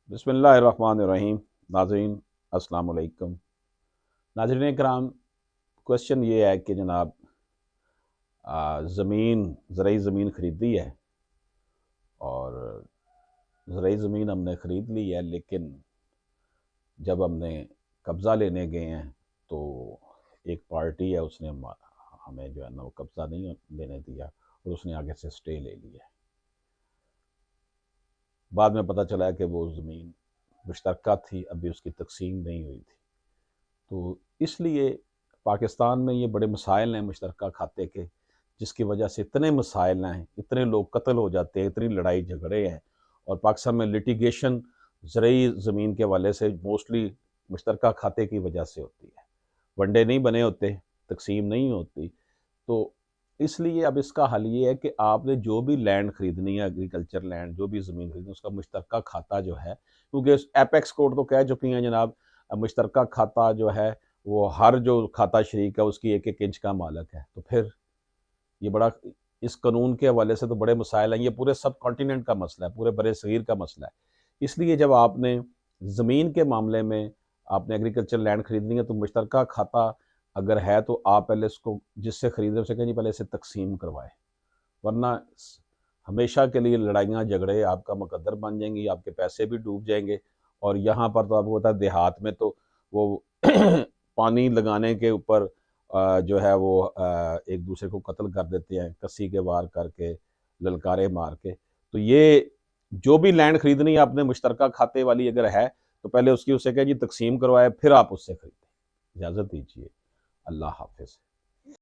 بسم اللہ الرحمن الرحیم۔ ناظرین السلام علیکم۔ ناظرین کرام، کوشچن یہ ہے کہ جناب زرعی زمین خریدی ہے اور زرعی زمین ہم نے خرید لی ہے، لیکن جب ہم نے قبضہ لینے گئے ہیں تو ایک پارٹی ہے، اس نے ہمیں جو ہے نا وہ قبضہ نہیں لینے دیا اور اس نے آگے سے سٹے لے لیا ہے۔ بعد میں پتہ چلا کہ وہ زمین مشترکہ تھی، ابھی اس کی تقسیم نہیں ہوئی تھی۔ تو اس لیے پاکستان میں یہ بڑے مسائل ہیں مشترکہ کھاتے کے، جس کی وجہ سے اتنے مسائل ہیں، اتنے لوگ قتل ہو جاتے ہیں، اتنی لڑائی جھگڑے ہیں، اور پاکستان میں لٹیگیشن زرعی زمین کے حوالے سے موسٹلی مشترکہ کھاتے کی وجہ سے ہوتی ہے۔ ون ڈے نہیں بنے ہوتے، تقسیم نہیں ہوتی۔ تو اس لیے اب اس کا حل یہ ہے کہ آپ نے جو بھی لینڈ خریدنی ہے، ایگریکلچر لینڈ، جو بھی زمین خریدنی ہے، اس کا مشترکہ کھاتا جو ہے، کیونکہ ایپیکس کوڈ تو کہہ چکی ہیں جناب، مشترکہ کھاتا جو ہے وہ ہر جو کھاتا شریک ہے اس کی ایک ایک انچ کا مالک ہے۔ تو پھر یہ بڑا، اس قانون کے حوالے سے تو بڑے مسائل ہیں، یہ پورے سب کانٹیننٹ کا مسئلہ ہے، پورے برِ صغیر کا مسئلہ ہے۔ اس لیے جب آپ نے زمین کے معاملے میں آپ نے ایگریکلچر لینڈ خریدنی ہے تو مشترکہ کھاتا اگر ہے تو آپ پہلے اس کو، جس سے خرید رہے اسے کہیں پہلے اسے تقسیم کروائے، ورنہ ہمیشہ کے لیے لڑائیاں جھگڑے آپ کا مقدر بن جائیں گی، آپ کے پیسے بھی ڈوب جائیں گے۔ اور یہاں پر تو آپ کو پتا ہے دیہات میں تو وہ پانی لگانے کے اوپر جو ہے وہ ایک دوسرے کو قتل کر دیتے ہیں، کسی کے وار کر کے، للکارے مار کے۔ تو یہ جو بھی لینڈ خریدنی ہے آپ نے مشترکہ کھاتے والی اگر ہے تو پہلے اس کی اسے کہ جی تقسیم کروائے، پھر آپ اس سے خریدیں۔ اجازت دیجیے، اللہ حافظ۔